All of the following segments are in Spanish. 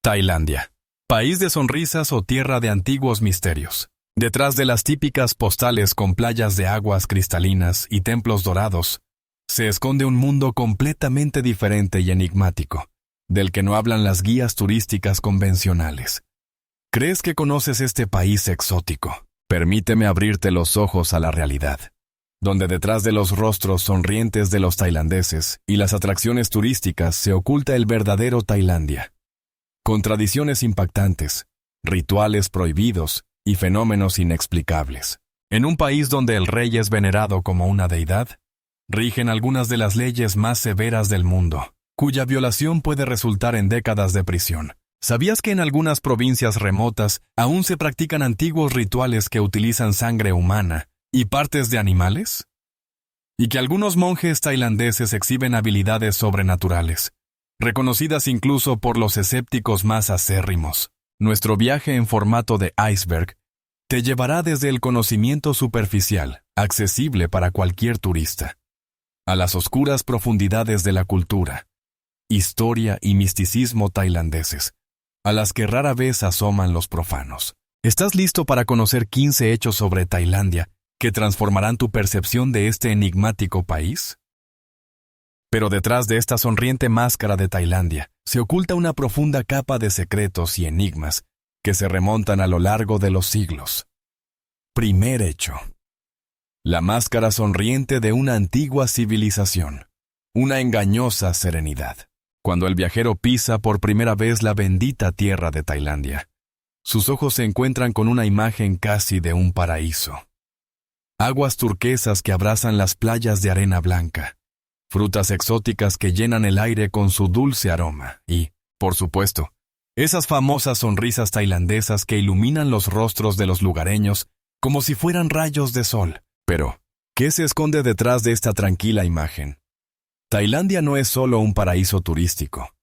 Tailandia. País de sonrisas o tierra de antiguos misterios. Detrás de las típicas postales con playas de aguas cristalinas y templos dorados, se esconde un mundo completamente diferente y enigmático, del que no hablan las guías turísticas convencionales. ¿Crees que conoces este país exótico? Permíteme abrirte los ojos a la realidad, donde detrás de los rostros sonrientes de los tailandeses y las atracciones turísticas se oculta el verdadero Tailandia. Con tradiciones impactantes, rituales prohibidos y fenómenos inexplicables. En un país donde el rey es venerado como una deidad, rigen algunas de las leyes más severas del mundo, cuya violación puede resultar en décadas de prisión. ¿Sabías que en algunas provincias remotas aún se practican antiguos rituales que utilizan sangre humana y partes de animales? Y que algunos monjes tailandeses exhiben habilidades sobrenaturales, reconocidas incluso por los escépticos más acérrimos. Nuestro viaje en formato de iceberg te llevará desde el conocimiento superficial, accesible para cualquier turista, a las oscuras profundidades de la cultura, historia y misticismo tailandeses, a las que rara vez asoman los profanos. ¿Estás listo para conocer 15 hechos sobre Tailandia que transformarán tu percepción de este enigmático país? Pero detrás de esta sonriente máscara de Tailandia se oculta una profunda capa de secretos y enigmas que se remontan a lo largo de los siglos. Primer hecho. La máscara sonriente de una antigua civilización. Una engañosa serenidad. Cuando el viajero pisa por primera vez la bendita tierra de Tailandia, sus ojos se encuentran con una imagen casi de un paraíso. Aguas turquesas que abrazan las playas de arena blanca, frutas exóticas que llenan el aire con su dulce aroma y, por supuesto, esas famosas sonrisas tailandesas que iluminan los rostros de los lugareños como si fueran rayos de sol. Pero, ¿qué se esconde detrás de esta tranquila imagen? Tailandia no es solo un paraíso turístico,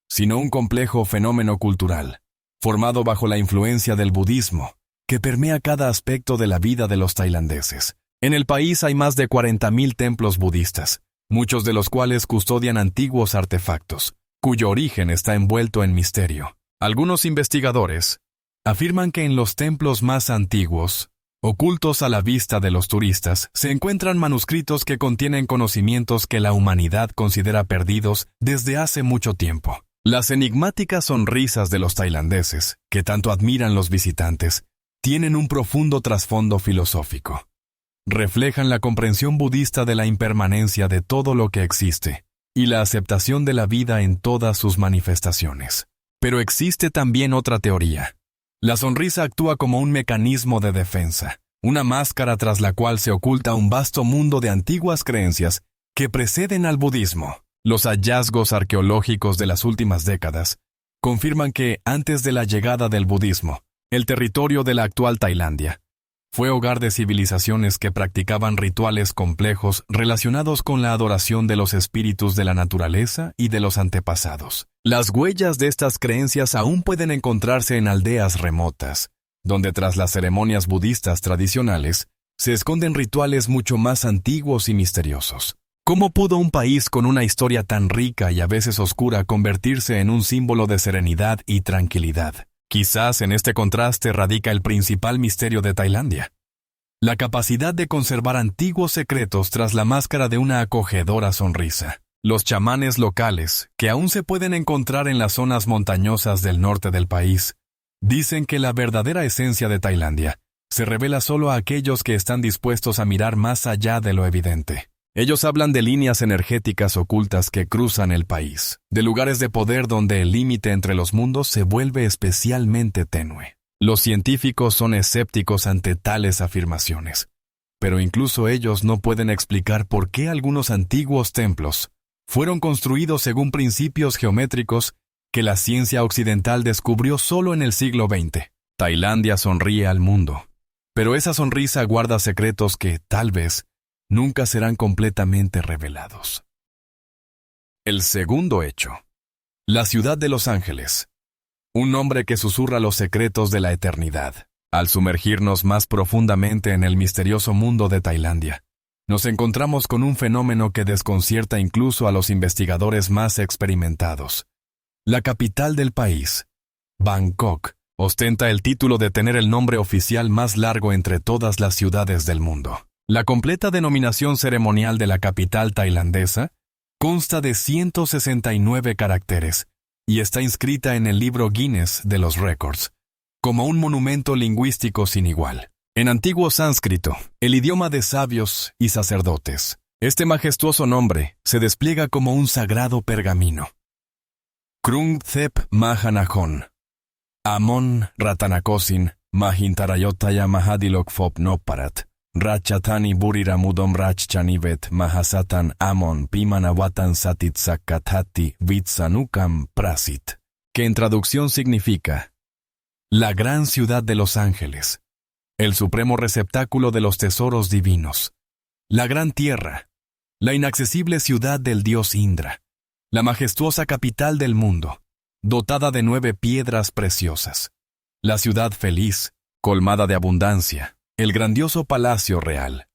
sino un complejo fenómeno cultural, formado bajo la influencia del budismo, que permea cada aspecto de la vida de los tailandeses. En el país hay más de 40.000 templos budistas, muchos de los cuales custodian antiguos artefactos, cuyo origen está envuelto en misterio. Algunos investigadores afirman que en los templos más antiguos, ocultos a la vista de los turistas, se encuentran manuscritos que contienen conocimientos que la humanidad considera perdidos desde hace mucho tiempo. Las enigmáticas sonrisas de los tailandeses, que tanto admiran los visitantes, tienen un profundo trasfondo filosófico. Reflejan la comprensión budista de la impermanencia de todo lo que existe y la aceptación de la vida en todas sus manifestaciones. Pero existe también otra teoría. La sonrisa actúa como un mecanismo de defensa, una máscara tras la cual se oculta un vasto mundo de antiguas creencias que preceden al budismo. Los hallazgos arqueológicos de las últimas décadas confirman que, antes de la llegada del budismo, el territorio de la actual Tailandia fue hogar de civilizaciones que practicaban rituales complejos relacionados con la adoración de los espíritus de la naturaleza y de los antepasados. Las huellas de estas creencias aún pueden encontrarse en aldeas remotas, donde tras las ceremonias budistas tradicionales se esconden rituales mucho más antiguos y misteriosos. ¿Cómo pudo un país con una historia tan rica y a veces oscura convertirse en un símbolo de serenidad y tranquilidad? Quizás en este contraste radica el principal misterio de Tailandia. La capacidad de conservar antiguos secretos tras la máscara de una acogedora sonrisa. Los chamanes locales, que aún se pueden encontrar en las zonas montañosas del norte del país, dicen que la verdadera esencia de Tailandia se revela solo a aquellos que están dispuestos a mirar más allá de lo evidente. Ellos hablan de líneas energéticas ocultas que cruzan el país, de lugares de poder donde el límite entre los mundos se vuelve especialmente tenue. Los científicos son escépticos ante tales afirmaciones, pero incluso ellos no pueden explicar por qué algunos antiguos templos fueron construidos según principios geométricos que la ciencia occidental descubrió solo en el siglo XX. Tailandia sonríe al mundo, pero esa sonrisa guarda secretos que, tal vez, nunca serán completamente revelados. El segundo hecho. La ciudad de Los Ángeles. Un nombre que susurra los secretos de la eternidad. Al sumergirnos más profundamente en el misterioso mundo de Tailandia, nos encontramos con un fenómeno que desconcierta incluso a los investigadores más experimentados. La capital del país Bangkok ostenta el título de tener el nombre oficial más largo entre todas las ciudades del mundo. La completa denominación ceremonial de la capital tailandesa consta de 169 caracteres y está inscrita en el libro Guinness de los Récords, como un monumento lingüístico sin igual. En antiguo sánscrito, el idioma de sabios y sacerdotes, este majestuoso nombre se despliega como un sagrado pergamino. Krung Thep Mahanakhon, Amon Ratanakosin, Mahintarayotaya Mahadilok Fop Noparat, Rachatani Buriramudom Rachchanivet Mahasatan Amon Pimanawatan Satitsakatati Vitsanukam Prasit, que en traducción significa la gran ciudad de los ángeles, el supremo receptáculo de los tesoros divinos, la gran tierra, la inaccesible ciudad del dios Indra, la majestuosa capital del mundo, dotada de 9 piedras preciosas, la ciudad feliz, colmada de abundancia, el grandioso palacio real,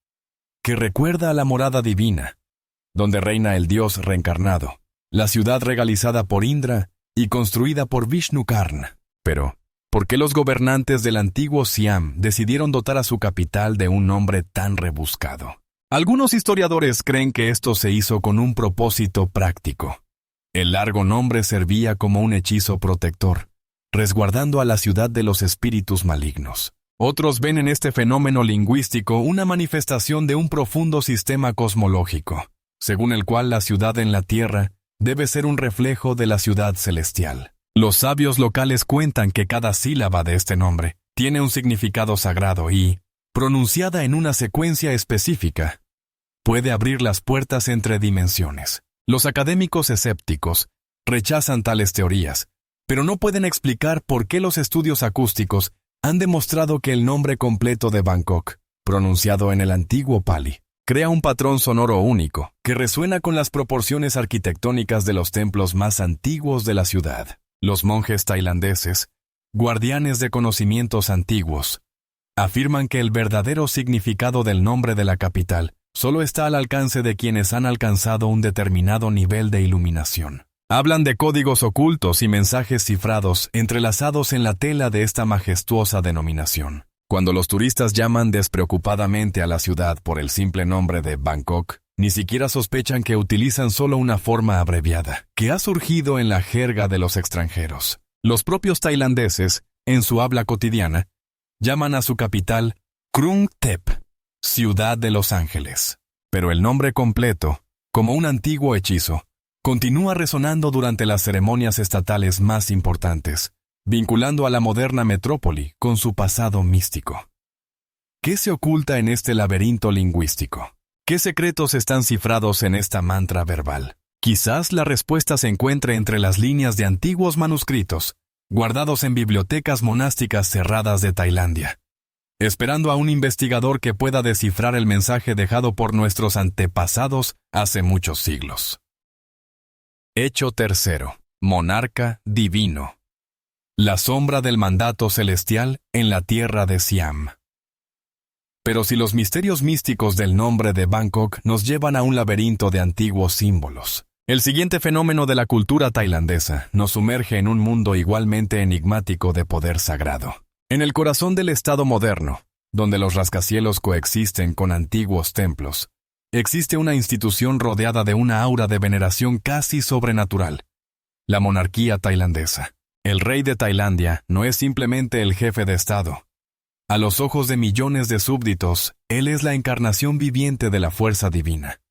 que recuerda a la morada divina, donde reina el dios reencarnado, la ciudad regalizada por Indra y construida por Vishnu Karna. Pero, ¿por qué los gobernantes del antiguo Siam decidieron dotar a su capital de un nombre tan rebuscado? Algunos historiadores creen que esto se hizo con un propósito práctico. El largo nombre servía como un hechizo protector, resguardando a la ciudad de los espíritus malignos. Otros ven en este fenómeno lingüístico una manifestación de un profundo sistema cosmológico, según el cual la ciudad en la tierra debe ser un reflejo de la ciudad celestial. Los sabios locales cuentan que cada sílaba de este nombre tiene un significado sagrado y, pronunciada en una secuencia específica, puede abrir las puertas entre dimensiones. Los académicos escépticos rechazan tales teorías, pero no pueden explicar por qué los estudios acústicos han demostrado que el nombre completo de Bangkok, pronunciado en el antiguo Pali, crea un patrón sonoro único que resuena con las proporciones arquitectónicas de los templos más antiguos de la ciudad. Los monjes tailandeses, guardianes de conocimientos antiguos, afirman que el verdadero significado del nombre de la capital solo está al alcance de quienes han alcanzado un determinado nivel de iluminación. Hablan de códigos ocultos y mensajes cifrados entrelazados en la tela de esta majestuosa denominación. Cuando los turistas llaman despreocupadamente a la ciudad por el simple nombre de Bangkok, ni siquiera sospechan que utilizan solo una forma abreviada, que ha surgido en la jerga de los extranjeros. Los propios tailandeses, en su habla cotidiana, llaman a su capital Krung Thep, Ciudad de los Ángeles. Pero el nombre completo, como un antiguo hechizo, continúa resonando durante las ceremonias estatales más importantes, vinculando a la moderna metrópoli con su pasado místico. ¿Qué se oculta en este laberinto lingüístico? ¿Qué secretos están cifrados en esta mantra verbal? Quizás la respuesta se encuentre entre las líneas de antiguos manuscritos, guardados en bibliotecas monásticas cerradas de Tailandia, esperando a un investigador que pueda descifrar el mensaje dejado por nuestros antepasados hace muchos siglos. Hecho tercero. Monarca divino. La sombra del mandato celestial en la tierra de Siam. Pero si los misterios místicos del nombre de Bangkok nos llevan a un laberinto de antiguos símbolos, el siguiente fenómeno de la cultura tailandesa nos sumerge en un mundo igualmente enigmático de poder sagrado. En el corazón del estado moderno, donde los rascacielos coexisten con antiguos templos, existe una institución rodeada de una aura de veneración casi sobrenatural: la monarquía tailandesa. El rey de Tailandia no es simplemente el jefe de Estado. A los ojos de millones de súbditos, él es la encarnación viviente de la fuerza divina,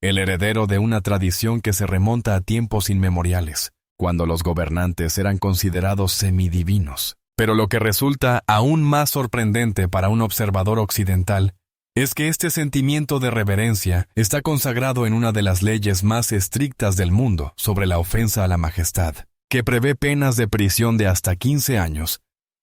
el heredero de una tradición que se remonta a tiempos inmemoriales, cuando los gobernantes eran considerados semidivinos. Pero lo que resulta aún más sorprendente para un observador occidental es que este sentimiento de reverencia está consagrado en una de las leyes más estrictas del mundo sobre la ofensa a la majestad, que prevé penas de prisión de hasta 15 años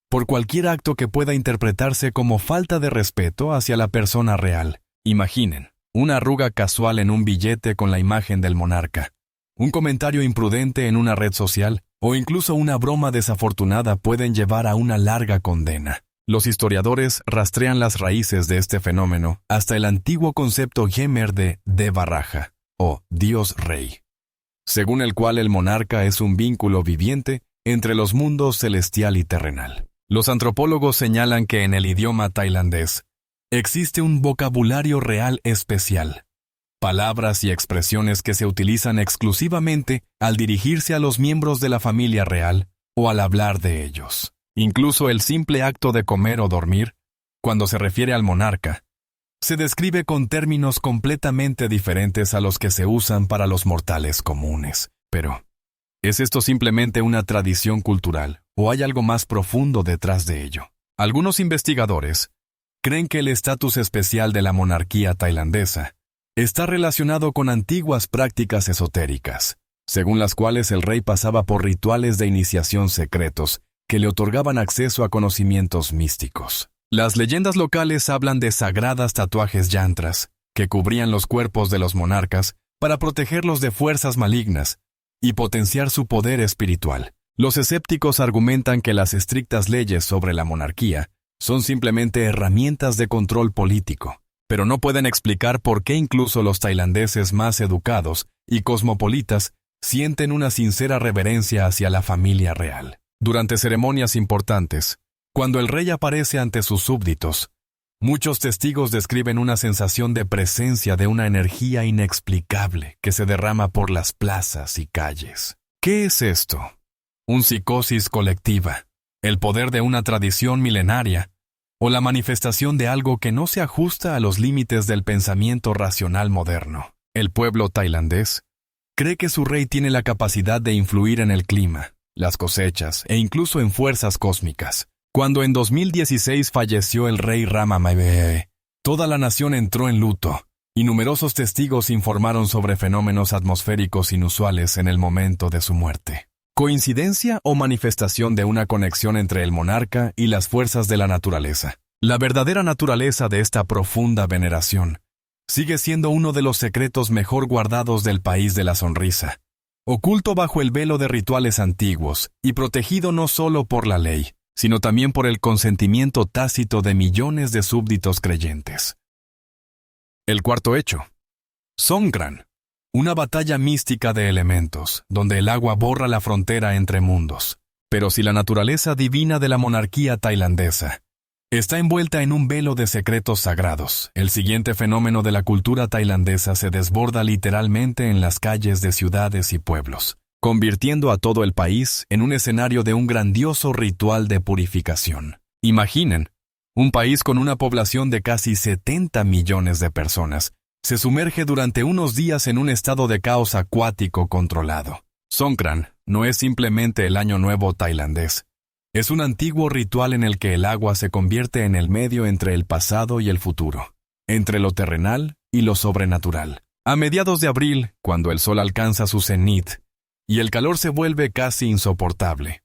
por cualquier acto que pueda interpretarse como falta de respeto hacia la persona real. Imaginen, una arruga casual en un billete con la imagen del monarca, un comentario imprudente en una red social o incluso una broma desafortunada pueden llevar a una larga condena. Los historiadores rastrean las raíces de este fenómeno hasta el antiguo concepto Yemer de Deva Raja, o Dios Rey, según el cual el monarca es un vínculo viviente entre los mundos celestial y terrenal. Los antropólogos señalan que en el idioma tailandés existe un vocabulario real especial, palabras y expresiones que se utilizan exclusivamente al dirigirse a los miembros de la familia real o al hablar de ellos. Incluso el simple acto de comer o dormir, cuando se refiere al monarca, se describe con términos completamente diferentes a los que se usan para los mortales comunes. Pero, ¿es esto simplemente una tradición cultural o hay algo más profundo detrás de ello? Algunos investigadores creen que el estatus especial de la monarquía tailandesa está relacionado con antiguas prácticas esotéricas, según las cuales el rey pasaba por rituales de iniciación secretos que le otorgaban acceso a conocimientos místicos. Las leyendas locales hablan de sagradas tatuajes yantras que cubrían los cuerpos de los monarcas para protegerlos de fuerzas malignas y potenciar su poder espiritual. Los escépticos argumentan que las estrictas leyes sobre la monarquía son simplemente herramientas de control político, pero no pueden explicar por qué incluso los tailandeses más educados y cosmopolitas sienten una sincera reverencia hacia la familia real. Durante ceremonias importantes, cuando el rey aparece ante sus súbditos, muchos testigos describen una sensación de presencia de una energía inexplicable que se derrama por las plazas y calles. ¿Qué es esto? ¿Un psicosis colectiva, el poder de una tradición milenaria, o la manifestación de algo que no se ajusta a los límites del pensamiento racional moderno? El pueblo tailandés cree que su rey tiene la capacidad de influir en el clima, las cosechas e incluso en fuerzas cósmicas. Cuando en 2016 falleció el rey Rama Maibe, toda la nación entró en luto, y numerosos testigos informaron sobre fenómenos atmosféricos inusuales en el momento de su muerte. ¿Coincidencia o manifestación de una conexión entre el monarca y las fuerzas de la naturaleza? La verdadera naturaleza de esta profunda veneración sigue siendo uno de los secretos mejor guardados del país de la sonrisa, oculto bajo el velo de rituales antiguos y protegido no solo por la ley, sino también por el consentimiento tácito de millones de súbditos creyentes. El cuarto hecho. Songkran, una batalla mística de elementos, donde el agua borra la frontera entre mundos. Pero si la naturaleza divina de la monarquía tailandesa está envuelta en un velo de secretos sagrados, el siguiente fenómeno de la cultura tailandesa se desborda literalmente en las calles de ciudades y pueblos, convirtiendo a todo el país en un escenario de un grandioso ritual de purificación. Imaginen, un país con una población de casi 70 millones de personas se sumerge durante unos días en un estado de caos acuático controlado. Songkran no es simplemente el Año Nuevo tailandés. Es un antiguo ritual en el que el agua se convierte en el medio entre el pasado y el futuro, entre lo terrenal y lo sobrenatural. A mediados de abril, cuando el sol alcanza su cenit y el calor se vuelve casi insoportable,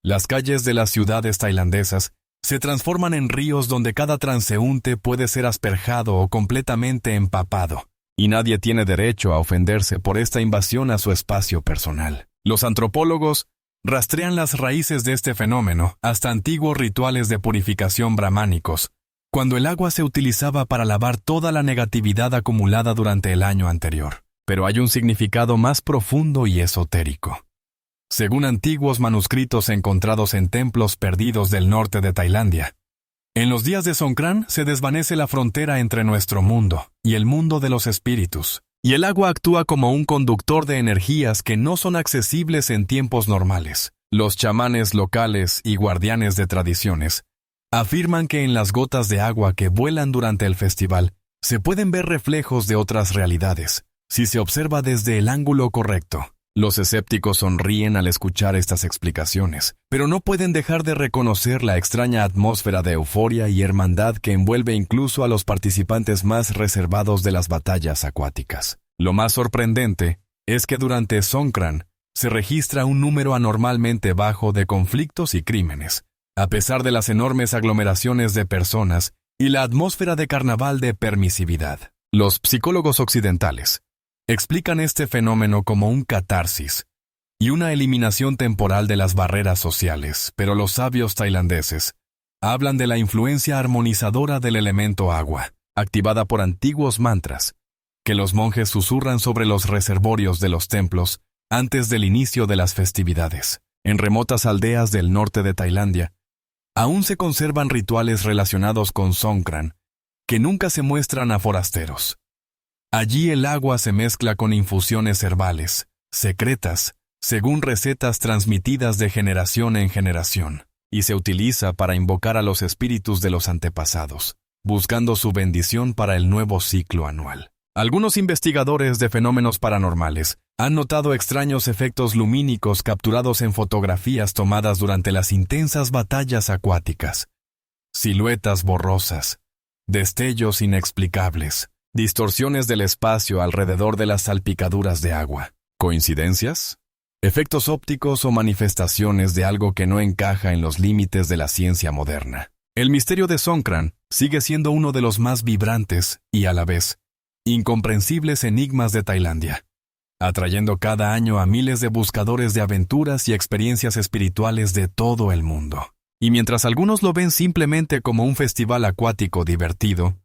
las calles de las ciudades tailandesas se transforman en ríos donde cada transeúnte puede ser asperjado o completamente empapado, y nadie tiene derecho a ofenderse por esta invasión a su espacio personal. Los antropólogos rastrean las raíces de este fenómeno hasta antiguos rituales de purificación brahmánicos, cuando el agua se utilizaba para lavar toda la negatividad acumulada durante el año anterior. Pero hay un significado más profundo y esotérico. Según antiguos manuscritos encontrados en templos perdidos del norte de Tailandia, en los días de Songkran se desvanece la frontera entre nuestro mundo y el mundo de los espíritus, y el agua actúa como un conductor de energías que no son accesibles en tiempos normales. Los chamanes locales y guardianes de tradiciones afirman que en las gotas de agua que vuelan durante el festival se pueden ver reflejos de otras realidades, si se observa desde el ángulo correcto. Los escépticos sonríen al escuchar estas explicaciones, pero no pueden dejar de reconocer la extraña atmósfera de euforia y hermandad que envuelve incluso a los participantes más reservados de las batallas acuáticas. Lo más sorprendente es que durante Songkran se registra un número anormalmente bajo de conflictos y crímenes, a pesar de las enormes aglomeraciones de personas y la atmósfera de carnaval de permisividad. Los psicólogos occidentales explican este fenómeno como un catarsis y una eliminación temporal de las barreras sociales, pero los sabios tailandeses hablan de la influencia armonizadora del elemento agua, activada por antiguos mantras, que los monjes susurran sobre los reservorios de los templos antes del inicio de las festividades. En remotas aldeas del norte de Tailandia, aún se conservan rituales relacionados con Songkran, que nunca se muestran a forasteros. Allí el agua se mezcla con infusiones herbales, secretas, según recetas transmitidas de generación en generación, y se utiliza para invocar a los espíritus de los antepasados, buscando su bendición para el nuevo ciclo anual. Algunos investigadores de fenómenos paranormales han notado extraños efectos lumínicos capturados en fotografías tomadas durante las intensas batallas acuáticas. Siluetas borrosas, destellos inexplicables, distorsiones del espacio alrededor de las salpicaduras de agua. ¿Coincidencias? ¿Efectos ópticos o manifestaciones de algo que no encaja en los límites de la ciencia moderna? El misterio de Songkran sigue siendo uno de los más vibrantes y, a la vez, incomprensibles enigmas de Tailandia, atrayendo cada año a miles de buscadores de aventuras y experiencias espirituales de todo el mundo. Y mientras algunos lo ven simplemente como un festival acuático divertido,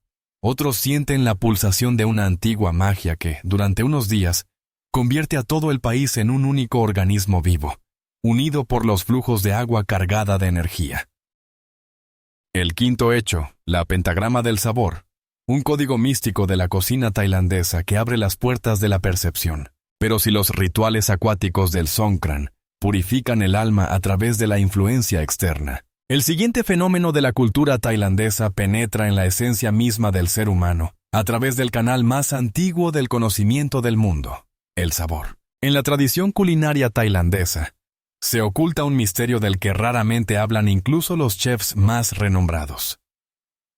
otros sienten la pulsación de una antigua magia que, durante unos días, convierte a todo el país en un único organismo vivo, unido por los flujos de agua cargada de energía. El quinto hecho, la pentagrama del sabor, un código místico de la cocina tailandesa que abre las puertas de la percepción. Pero si los rituales acuáticos del Songkran purifican el alma a través de la influencia externa, el siguiente fenómeno de la cultura tailandesa penetra en la esencia misma del ser humano, a través del canal más antiguo del conocimiento del mundo, el sabor. En la tradición culinaria tailandesa, se oculta un misterio del que raramente hablan incluso los chefs más renombrados.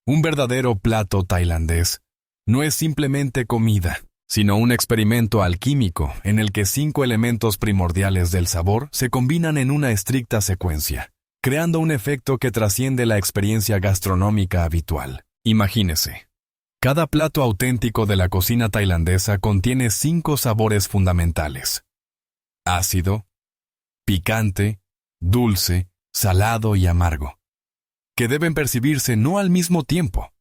Un verdadero plato tailandés no es simplemente comida, sino un experimento alquímico en el que 5 elementos primordiales del sabor se combinan en una estricta secuencia, creando un efecto que trasciende la experiencia gastronómica habitual. Imagínese. Cada plato auténtico de la cocina tailandesa contiene 5 sabores fundamentales: ácido, picante, dulce, salado y amargo, que deben percibirse no al mismo tiempo,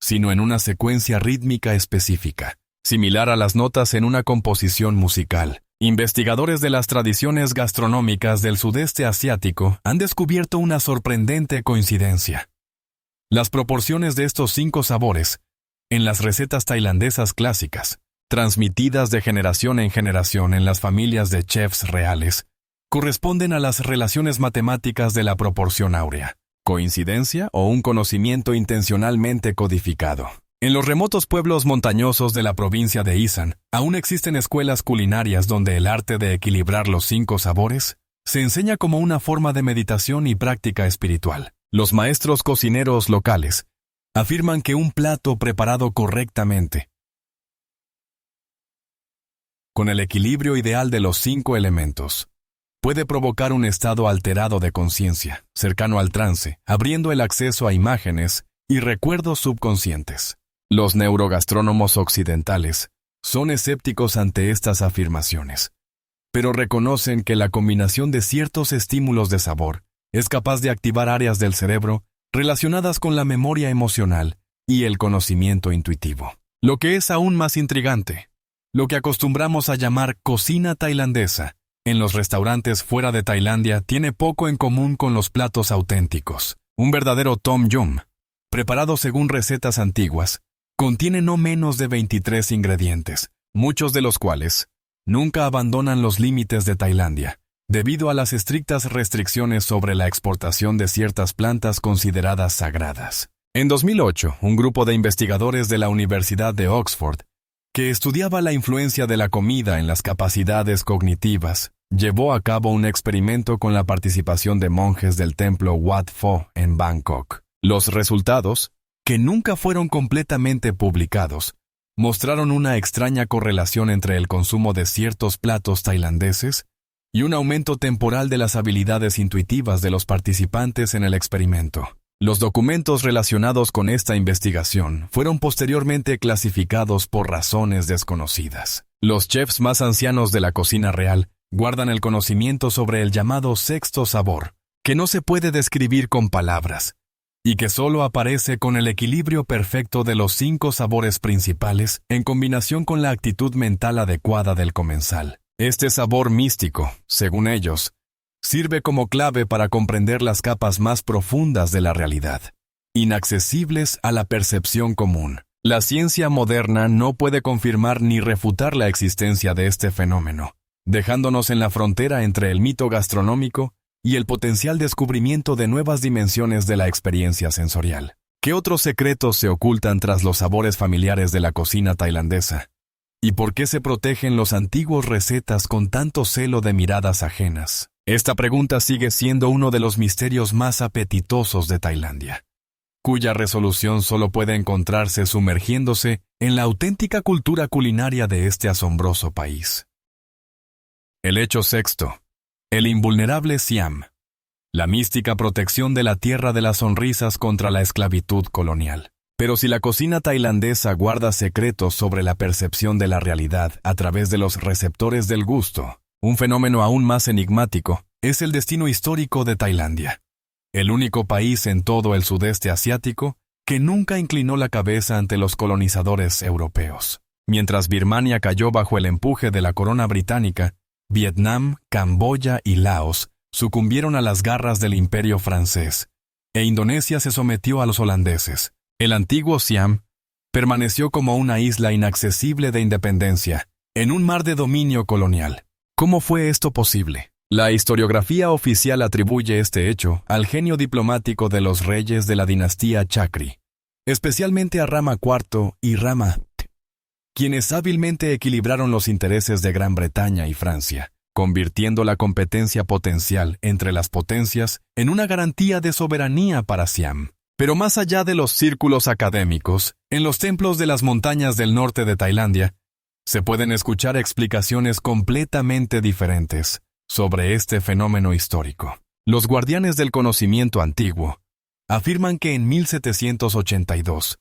sino en una secuencia rítmica específica, similar a las notas en una composición musical. Investigadores de las tradiciones gastronómicas del sudeste asiático han descubierto una sorprendente coincidencia. Las proporciones de estos 5 sabores, en las recetas tailandesas clásicas, transmitidas de generación en generación en las familias de chefs reales, corresponden a las relaciones matemáticas de la proporción áurea. ¿Coincidencia o un conocimiento intencionalmente codificado? En los remotos pueblos montañosos de la provincia de Isan, aún existen escuelas culinarias donde el arte de equilibrar los 5 sabores se enseña como una forma de meditación y práctica espiritual. Los maestros cocineros locales afirman que un plato preparado correctamente, con el equilibrio ideal de los 5 elementos, puede provocar un estado alterado de conciencia, cercano al trance, abriendo el acceso a imágenes y recuerdos subconscientes. Los neurogastrónomos occidentales son escépticos ante estas afirmaciones, pero reconocen que la combinación de ciertos estímulos de sabor es capaz de activar áreas del cerebro relacionadas con la memoria emocional y el conocimiento intuitivo. Lo que es aún más intrigante, lo que acostumbramos a llamar cocina tailandesa en los restaurantes fuera de Tailandia tiene poco en común con los platos auténticos. Un verdadero tom yum, preparado según recetas antiguas, contiene no menos de 23 ingredientes, muchos de los cuales nunca abandonan los límites de Tailandia, debido a las estrictas restricciones sobre la exportación de ciertas plantas consideradas sagradas. En 2008, un grupo de investigadores de la Universidad de Oxford, que estudiaba la influencia de la comida en las capacidades cognitivas, llevó a cabo un experimento con la participación de monjes del templo Wat Pho en Bangkok. Los resultados, que nunca fueron completamente publicados, mostraron una extraña correlación entre el consumo de ciertos platos tailandeses y un aumento temporal de las habilidades intuitivas de los participantes en el experimento. Los documentos relacionados con esta investigación fueron posteriormente clasificados por razones desconocidas. Los chefs más ancianos de la cocina real guardan el conocimiento sobre el llamado sexto sabor, que no se puede describir con palabras, y que solo aparece con el equilibrio perfecto de los 5 sabores principales en combinación con la actitud mental adecuada del comensal. Este sabor místico, según ellos, Sirve como clave para comprender las capas más profundas de la realidad, inaccesibles a la percepción común. La ciencia moderna no puede confirmar ni refutar la existencia de este fenómeno, dejándonos en la frontera entre el mito gastronómico y el potencial descubrimiento de nuevas dimensiones de la experiencia sensorial. ¿Qué otros secretos se ocultan tras los sabores familiares de la cocina tailandesa? ¿Y por qué se protegen los antiguos recetas con tanto celo de miradas ajenas? Esta pregunta sigue siendo uno de los misterios más apetitosos de Tailandia, cuya resolución solo puede encontrarse sumergiéndose en la auténtica cultura culinaria de este asombroso país. El hecho sexto. El invulnerable Siam. La mística protección de la tierra de las sonrisas contra la esclavitud colonial. Pero si la cocina tailandesa guarda secretos sobre la percepción de la realidad a través de los receptores del gusto, un fenómeno aún más enigmático es el destino histórico de Tailandia, el único país en todo el sudeste asiático que nunca inclinó la cabeza ante los colonizadores europeos. Mientras Birmania cayó bajo el empuje de la corona británica, Vietnam, Camboya y Laos sucumbieron a las garras del imperio francés, e Indonesia se sometió a los holandeses. El antiguo Siam permaneció como una isla inaccesible de independencia, en un mar de dominio colonial. ¿Cómo fue esto posible? La historiografía oficial atribuye este hecho al genio diplomático de los reyes de la dinastía Chakri, especialmente a Rama IV y Rama, quienes hábilmente equilibraron los intereses de Gran Bretaña y Francia, convirtiendo la competencia potencial entre las potencias en una garantía de soberanía para Siam. Pero más allá de los círculos académicos, en los templos de las montañas del norte de Tailandia, se pueden escuchar explicaciones completamente diferentes sobre este fenómeno histórico. Los guardianes del conocimiento antiguo afirman que en 1782,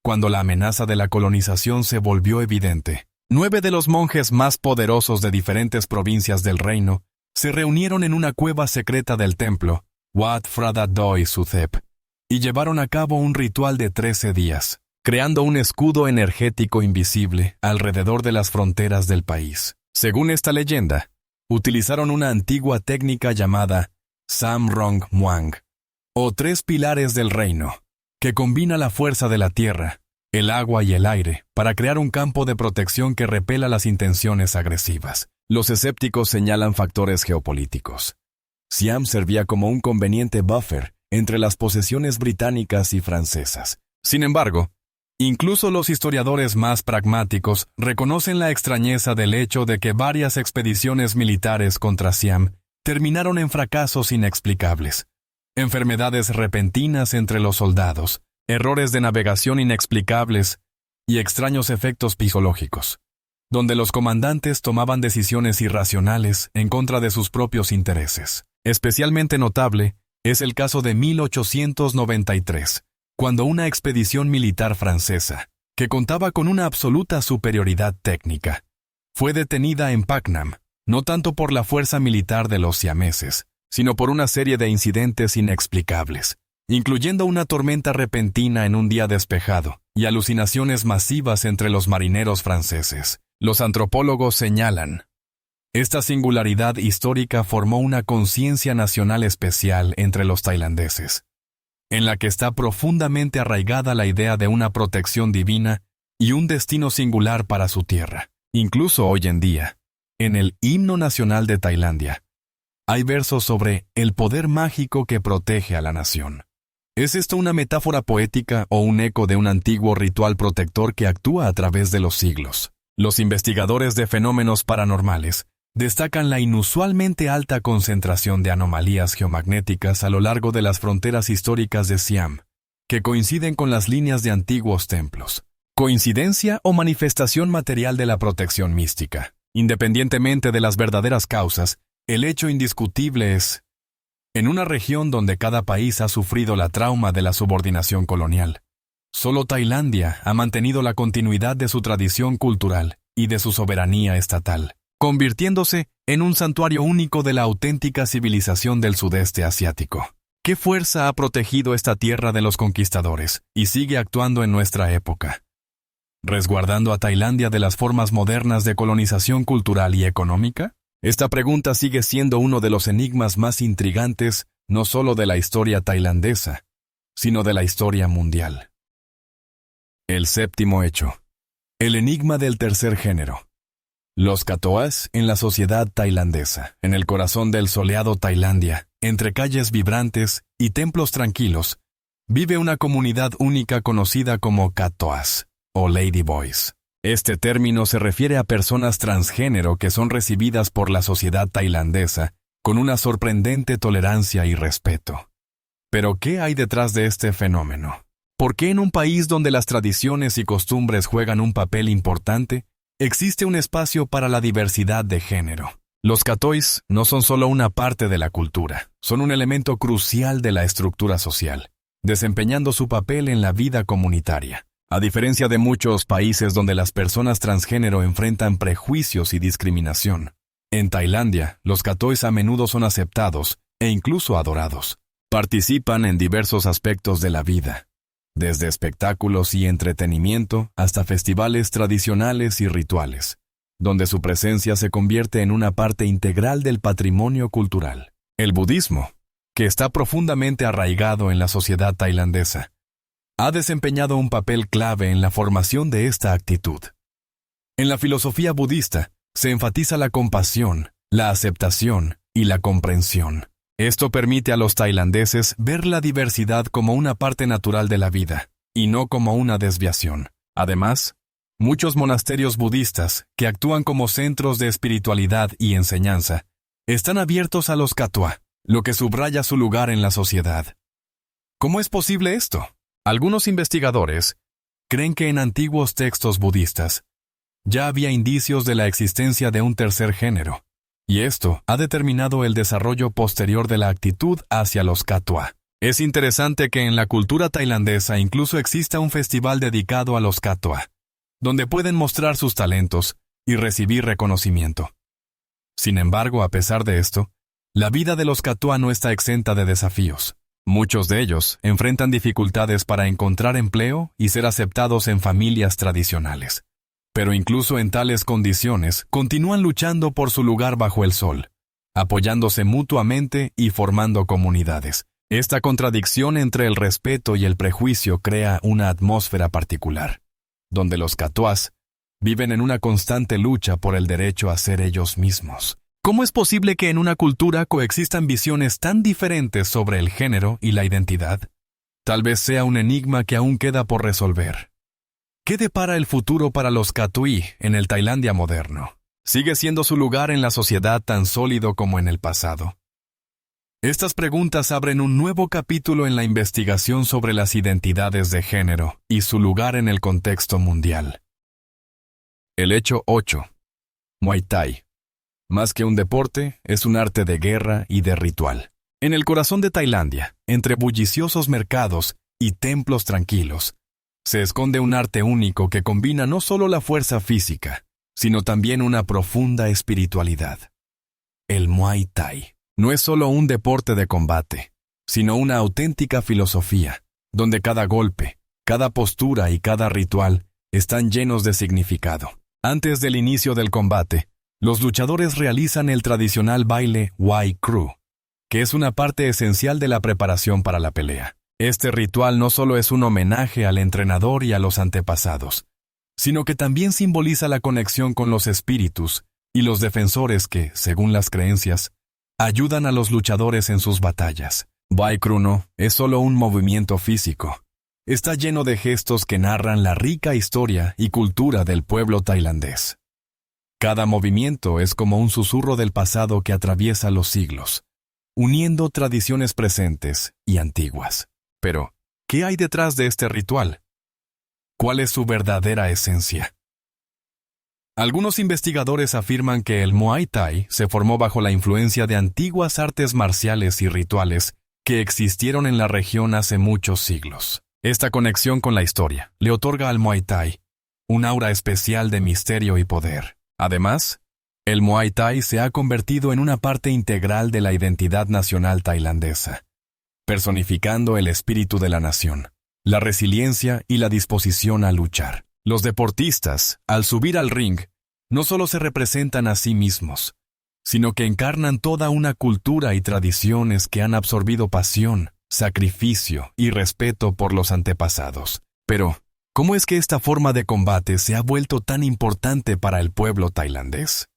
cuando la amenaza de la colonización se volvió evidente, 9 de los monjes más poderosos de diferentes provincias del reino se reunieron en una cueva secreta del templo, Wat Phra Doi Suthep, y llevaron a cabo un ritual de 13 días, creando un escudo energético invisible alrededor de las fronteras del país. Según esta leyenda, utilizaron una antigua técnica llamada Sam Rong Muang, o 3 pilares del reino, que combina la fuerza de la tierra, el agua y el aire, para crear un campo de protección que repela las intenciones agresivas. Los escépticos señalan factores geopolíticos. Siam servía como un conveniente buffer entre las posesiones británicas y francesas. Sin embargo, incluso los historiadores más pragmáticos reconocen la extrañeza del hecho de que varias expediciones militares contra Siam terminaron en fracasos inexplicables. Enfermedades repentinas entre los soldados, errores de navegación inexplicables y extraños efectos psicológicos, donde los comandantes tomaban decisiones irracionales en contra de sus propios intereses. Especialmente notable es el caso de 1893, cuando una expedición militar francesa, que contaba con una absoluta superioridad técnica, fue detenida en Paknam, no tanto por la fuerza militar de los siameses, sino por una serie de incidentes inexplicables, incluyendo una tormenta repentina en un día despejado y alucinaciones masivas entre los marineros franceses. Los antropólogos señalan: esta singularidad histórica formó una conciencia nacional especial entre los tailandeses, en la que está profundamente arraigada la idea de una protección divina y un destino singular para su tierra. Incluso hoy en día, en el himno nacional de Tailandia, hay versos sobre el poder mágico que protege a la nación. ¿Es esto una metáfora poética o un eco de un antiguo ritual protector que actúa a través de los siglos? Los investigadores de fenómenos paranormales destacan la inusualmente alta concentración de anomalías geomagnéticas a lo largo de las fronteras históricas de Siam, que coinciden con las líneas de antiguos templos. ¿Coincidencia o manifestación material de la protección mística? Independientemente de las verdaderas causas, el hecho indiscutible es: en una región donde cada país ha sufrido la trauma de la subordinación colonial, solo Tailandia ha mantenido la continuidad de su tradición cultural y de su soberanía estatal, convirtiéndose en un santuario único de la auténtica civilización del sudeste asiático. ¿Qué fuerza ha protegido esta tierra de los conquistadores y sigue actuando en nuestra época, resguardando a Tailandia de las formas modernas de colonización cultural y económica? Esta pregunta sigue siendo uno de los enigmas más intrigantes, no solo de la historia tailandesa, sino de la historia mundial. El séptimo hecho. El enigma del tercer género. Los katoas en la sociedad tailandesa, en el corazón del soleado Tailandia, entre calles vibrantes y templos tranquilos, vive una comunidad única conocida como katoas, o ladyboys. Este término se refiere a personas transgénero que son recibidas por la sociedad tailandesa con una sorprendente tolerancia y respeto. Pero, ¿qué hay detrás de este fenómeno? ¿Por qué en un país donde las tradiciones y costumbres juegan un papel importante, existe un espacio para la diversidad de género? Los katois no son solo una parte de la cultura, son un elemento crucial de la estructura social, desempeñando su papel en la vida comunitaria. A diferencia de muchos países donde las personas transgénero enfrentan prejuicios y discriminación, en Tailandia, los katois a menudo son aceptados e incluso adorados. Participan en diversos aspectos de la vida, desde espectáculos y entretenimiento hasta festivales tradicionales y rituales, donde su presencia se convierte en una parte integral del patrimonio cultural. El budismo, que está profundamente arraigado en la sociedad tailandesa, ha desempeñado un papel clave en la formación de esta actitud. En la filosofía budista, se enfatiza la compasión, la aceptación y la comprensión. Esto permite a los tailandeses ver la diversidad como una parte natural de la vida, y no como una desviación. Además, muchos monasterios budistas, que actúan como centros de espiritualidad y enseñanza, están abiertos a los kathoa, lo que subraya su lugar en la sociedad. ¿Cómo es posible esto? Algunos investigadores creen que en antiguos textos budistas ya había indicios de la existencia de un tercer género, y esto ha determinado el desarrollo posterior de la actitud hacia los kathoa. Es interesante que en la cultura tailandesa incluso exista un festival dedicado a los kathoa, donde pueden mostrar sus talentos y recibir reconocimiento. Sin embargo, a pesar de esto, la vida de los kathoa no está exenta de desafíos. Muchos de ellos enfrentan dificultades para encontrar empleo y ser aceptados en familias tradicionales. Pero incluso en tales condiciones, continúan luchando por su lugar bajo el sol, apoyándose mutuamente y formando comunidades. Esta contradicción entre el respeto y el prejuicio crea una atmósfera particular, donde los kathoas viven en una constante lucha por el derecho a ser ellos mismos. ¿Cómo es posible que en una cultura coexistan visiones tan diferentes sobre el género y la identidad? Tal vez sea un enigma que aún queda por resolver. ¿Qué depara el futuro para los kathoa en el Tailandia moderno? ¿Sigue siendo su lugar en la sociedad tan sólido como en el pasado? Estas preguntas abren un nuevo capítulo en la investigación sobre las identidades de género y su lugar en el contexto mundial. El hecho 8. Muay Thai. Más que un deporte, es un arte de guerra y de ritual. En el corazón de Tailandia, entre bulliciosos mercados y templos tranquilos, se esconde un arte único que combina no solo la fuerza física, sino también una profunda espiritualidad. El Muay Thai no es solo un deporte de combate, sino una auténtica filosofía, donde cada golpe, cada postura y cada ritual están llenos de significado. Antes del inicio del combate, los luchadores realizan el tradicional baile Wai Kru, que es una parte esencial de la preparación para la pelea. Este ritual no solo es un homenaje al entrenador y a los antepasados, sino que también simboliza la conexión con los espíritus y los defensores que, según las creencias, ayudan a los luchadores en sus batallas. Wai Kru no es solo un movimiento físico. Está lleno de gestos que narran la rica historia y cultura del pueblo tailandés. Cada movimiento es como un susurro del pasado que atraviesa los siglos, uniendo tradiciones presentes y antiguas. Pero, ¿qué hay detrás de este ritual? ¿Cuál es su verdadera esencia? Algunos investigadores afirman que el Muay Thai se formó bajo la influencia de antiguas artes marciales y rituales que existieron en la región hace muchos siglos. Esta conexión con la historia le otorga al Muay Thai un aura especial de misterio y poder. Además, el Muay Thai se ha convertido en una parte integral de la identidad nacional tailandesa, personificando el espíritu de la nación, la resiliencia y la disposición a luchar. Los deportistas, al subir al ring, no solo se representan a sí mismos, sino que encarnan toda una cultura y tradiciones que han absorbido pasión, sacrificio y respeto por los antepasados. Pero, ¿cómo es que esta forma de combate se ha vuelto tan importante para el pueblo tailandés?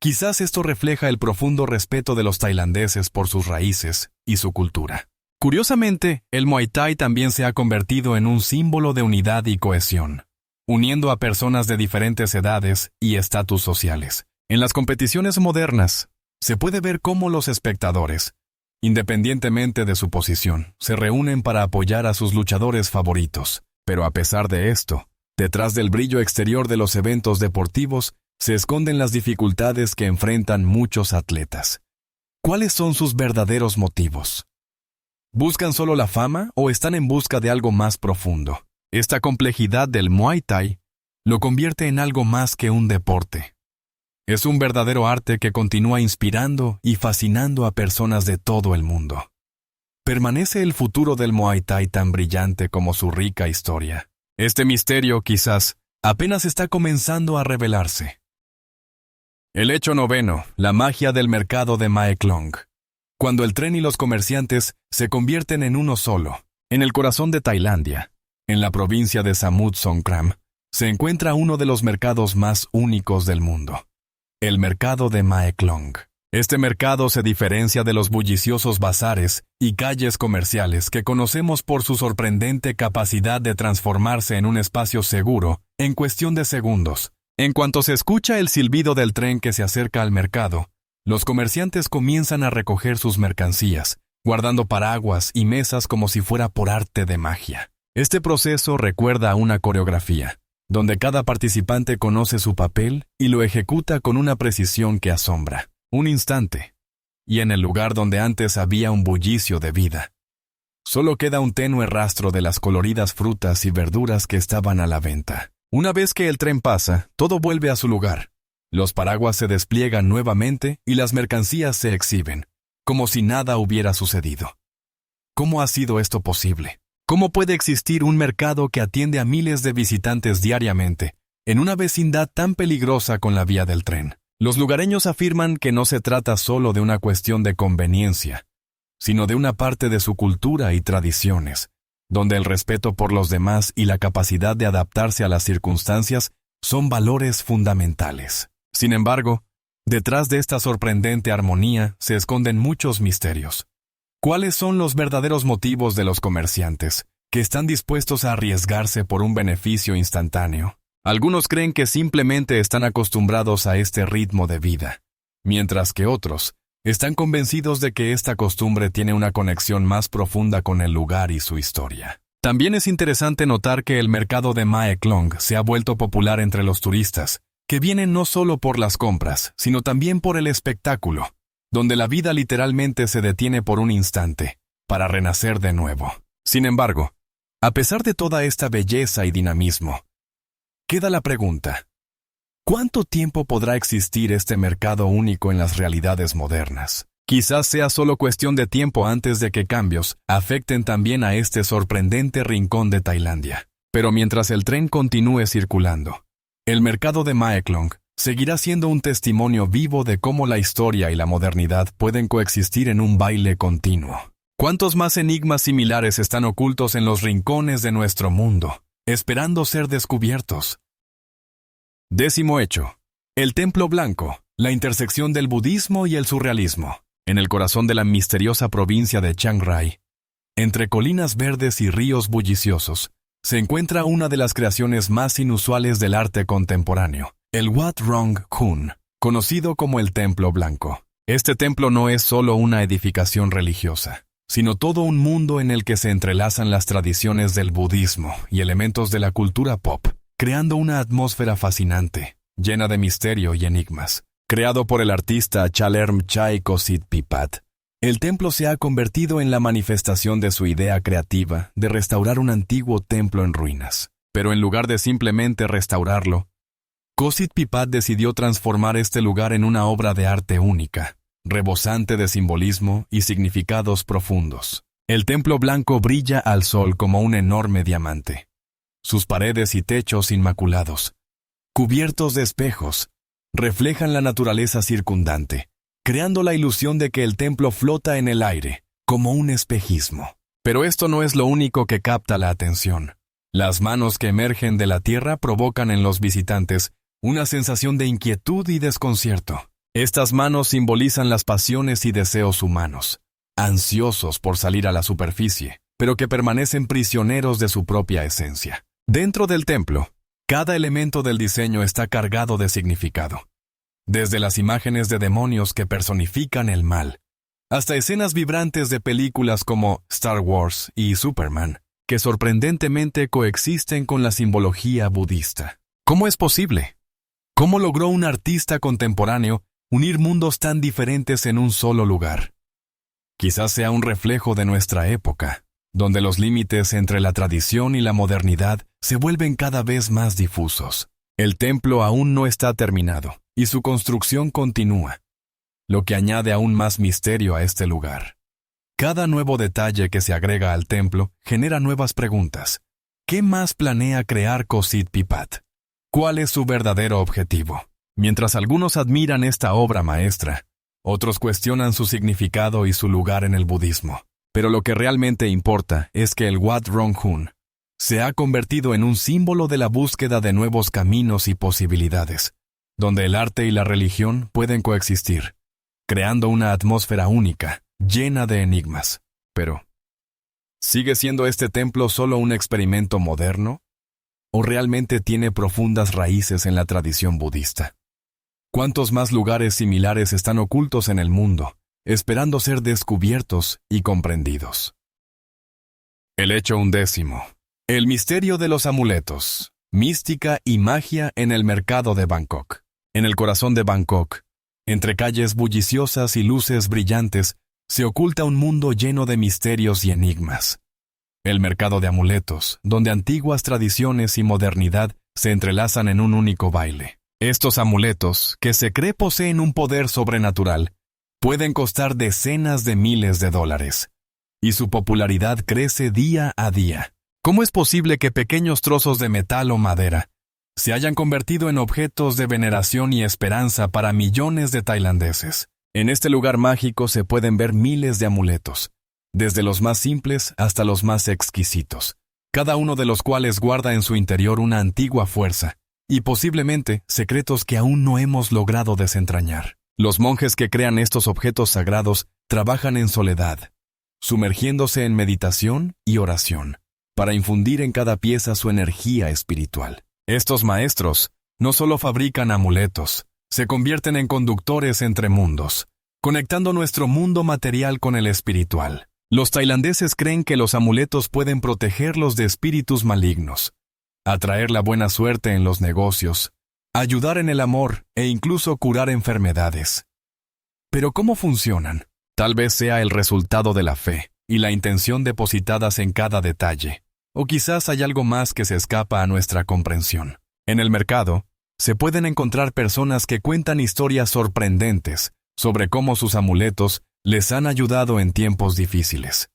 Quizás esto refleja el profundo respeto de los tailandeses por sus raíces y su cultura. Curiosamente, el Muay Thai también se ha convertido en un símbolo de unidad y cohesión, uniendo a personas de diferentes edades y estatus sociales. En las competiciones modernas, se puede ver cómo los espectadores, independientemente de su posición, se reúnen para apoyar a sus luchadores favoritos. Pero a pesar de esto, detrás del brillo exterior de los eventos deportivos, se esconden las dificultades que enfrentan muchos atletas. ¿Cuáles son sus verdaderos motivos? ¿Buscan solo la fama o están en busca de algo más profundo? Esta complejidad del Muay Thai lo convierte en algo más que un deporte. Es un verdadero arte que continúa inspirando y fascinando a personas de todo el mundo. ¿Permanece el futuro del Muay Thai tan brillante como su rica historia? Este misterio, quizás, apenas está comenzando a revelarse. El hecho 9, la magia del mercado de Mae Klong. Cuando el tren y los comerciantes se convierten en uno solo, en el corazón de Tailandia, en la provincia de Samut Songkhram, se encuentra uno de los mercados más únicos del mundo, el mercado de Mae Klong. Este mercado se diferencia de los bulliciosos bazares y calles comerciales que conocemos por su sorprendente capacidad de transformarse en un espacio seguro en cuestión de segundos. En cuanto se escucha el silbido del tren que se acerca al mercado, los comerciantes comienzan a recoger sus mercancías, guardando paraguas y mesas como si fuera por arte de magia. Este proceso recuerda a una coreografía, donde cada participante conoce su papel y lo ejecuta con una precisión que asombra. Un instante, y en el lugar donde antes había un bullicio de vida, solo queda un tenue rastro de las coloridas frutas y verduras que estaban a la venta. Una vez que el tren pasa, todo vuelve a su lugar. Los paraguas se despliegan nuevamente y las mercancías se exhiben, como si nada hubiera sucedido. ¿Cómo ha sido esto posible? ¿Cómo puede existir un mercado que atiende a miles de visitantes diariamente, en una vecindad tan peligrosa con la vía del tren? Los lugareños afirman que no se trata solo de una cuestión de conveniencia, sino de una parte de su cultura y tradiciones, donde el respeto por los demás y la capacidad de adaptarse a las circunstancias son valores fundamentales. Sin embargo, detrás de esta sorprendente armonía se esconden muchos misterios. ¿Cuáles son los verdaderos motivos de los comerciantes, que están dispuestos a arriesgarse por un beneficio instantáneo? Algunos creen que simplemente están acostumbrados a este ritmo de vida, mientras que otros están convencidos de que esta costumbre tiene una conexión más profunda con el lugar y su historia. También es interesante notar que el mercado de Mae Klong se ha vuelto popular entre los turistas, que vienen no solo por las compras, sino también por el espectáculo, donde la vida literalmente se detiene por un instante, para renacer de nuevo. Sin embargo, a pesar de toda esta belleza y dinamismo, queda la pregunta: ¿cuánto tiempo podrá existir este mercado único en las realidades modernas? Quizás sea solo cuestión de tiempo antes de que cambios afecten también a este sorprendente rincón de Tailandia. Pero mientras el tren continúe circulando, el mercado de Mae Klong seguirá siendo un testimonio vivo de cómo la historia y la modernidad pueden coexistir en un baile continuo. ¿Cuántos más enigmas similares están ocultos en los rincones de nuestro mundo, esperando ser descubiertos? 10º hecho. El Templo Blanco, la intersección del budismo y el surrealismo. En el corazón de la misteriosa provincia de Chiang Rai, entre colinas verdes y ríos bulliciosos, se encuentra una de las creaciones más inusuales del arte contemporáneo, el Wat Rong Khun, conocido como el Templo Blanco. Este templo no es solo una edificación religiosa, sino todo un mundo en el que se entrelazan las tradiciones del budismo y elementos de la cultura pop, creando una atmósfera fascinante, llena de misterio y enigmas. Creado por el artista Chalerm Chai Kosit Pipat, el templo se ha convertido en la manifestación de su idea creativa de restaurar un antiguo templo en ruinas. Pero en lugar de simplemente restaurarlo, Kosit Pipat decidió transformar este lugar en una obra de arte única, rebosante de simbolismo y significados profundos. El templo blanco brilla al sol como un enorme diamante. Sus paredes y techos inmaculados, cubiertos de espejos, reflejan la naturaleza circundante, creando la ilusión de que el templo flota en el aire, como un espejismo. Pero esto no es lo único que capta la atención. Las manos que emergen de la tierra provocan en los visitantes una sensación de inquietud y desconcierto. Estas manos simbolizan las pasiones y deseos humanos, ansiosos por salir a la superficie, pero que permanecen prisioneros de su propia esencia. Dentro del templo, cada elemento del diseño está cargado de significado. Desde las imágenes de demonios que personifican el mal, hasta escenas vibrantes de películas como Star Wars y Superman, que sorprendentemente coexisten con la simbología budista. ¿Cómo es posible? ¿Cómo logró un artista contemporáneo unir mundos tan diferentes en un solo lugar? Quizás sea un reflejo de nuestra época, donde los límites entre la tradición y la modernidad se vuelven cada vez más difusos. El templo aún no está terminado, y su construcción continúa, lo que añade aún más misterio a este lugar. Cada nuevo detalle que se agrega al templo genera nuevas preguntas. ¿Qué más planea crear Kosit Pipat? ¿Cuál es su verdadero objetivo? Mientras algunos admiran esta obra maestra, otros cuestionan su significado y su lugar en el budismo. Pero lo que realmente importa es que el Wat Rong Hun se ha convertido en un símbolo de la búsqueda de nuevos caminos y posibilidades, donde el arte y la religión pueden coexistir, creando una atmósfera única, llena de enigmas. Pero, ¿sigue siendo este templo solo un experimento moderno? ¿O realmente tiene profundas raíces en la tradición budista? ¿Cuántos más lugares similares están ocultos en el mundo, esperando ser descubiertos y comprendidos? El hecho 11. El misterio de los amuletos, mística y magia en el mercado de Bangkok. En el corazón de Bangkok, entre calles bulliciosas y luces brillantes, se oculta un mundo lleno de misterios y enigmas. El mercado de amuletos, donde antiguas tradiciones y modernidad se entrelazan en un único baile. Estos amuletos, que se cree poseen un poder sobrenatural, pueden costar decenas de miles de dólares, y su popularidad crece día a día. ¿Cómo es posible que pequeños trozos de metal o madera se hayan convertido en objetos de veneración y esperanza para millones de tailandeses? En este lugar mágico se pueden ver miles de amuletos, desde los más simples hasta los más exquisitos, cada uno de los cuales guarda en su interior una antigua fuerza, y posiblemente secretos que aún no hemos logrado desentrañar. Los monjes que crean estos objetos sagrados trabajan en soledad, sumergiéndose en meditación y oración, para infundir en cada pieza su energía espiritual. Estos maestros no solo fabrican amuletos, se convierten en conductores entre mundos, conectando nuestro mundo material con el espiritual. Los tailandeses creen que los amuletos pueden protegerlos de espíritus malignos, atraer la buena suerte en los negocios, ayudar en el amor e incluso curar enfermedades. Pero ¿cómo funcionan? Tal vez sea el resultado de la fe y la intención depositadas en cada detalle, o quizás hay algo más que se escapa a nuestra comprensión. En el mercado, se pueden encontrar personas que cuentan historias sorprendentes sobre cómo sus amuletos les han ayudado en tiempos difíciles.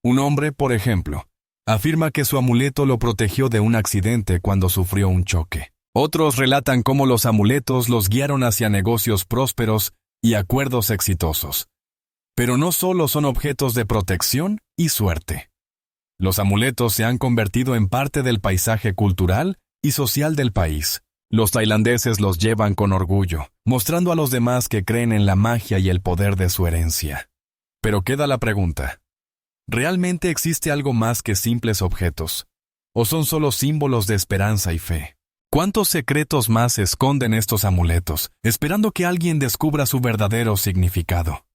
Un hombre, por ejemplo, afirma que su amuleto lo protegió de un accidente cuando sufrió un choque. Otros relatan cómo los amuletos los guiaron hacia negocios prósperos y acuerdos exitosos. Pero no solo son objetos de protección y suerte. Los amuletos se han convertido en parte del paisaje cultural y social del país. Los tailandeses los llevan con orgullo, mostrando a los demás que creen en la magia y el poder de su herencia. Pero queda la pregunta: ¿realmente existe algo más que simples objetos? ¿O son solo símbolos de esperanza y fe? ¿Cuántos secretos más esconden estos amuletos, esperando que alguien descubra su verdadero significado?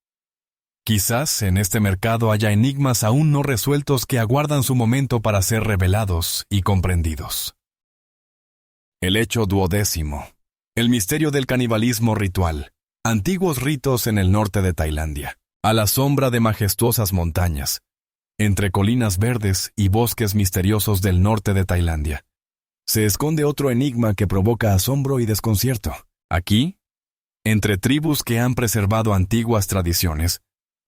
Quizás en este mercado haya enigmas aún no resueltos que aguardan su momento para ser revelados y comprendidos. El hecho 12. El misterio del canibalismo ritual. Antiguos ritos en el norte de Tailandia, a la sombra de majestuosas montañas, entre colinas verdes y bosques misteriosos del norte de Tailandia, se esconde otro enigma que provoca asombro y desconcierto. Aquí, entre tribus que han preservado antiguas tradiciones,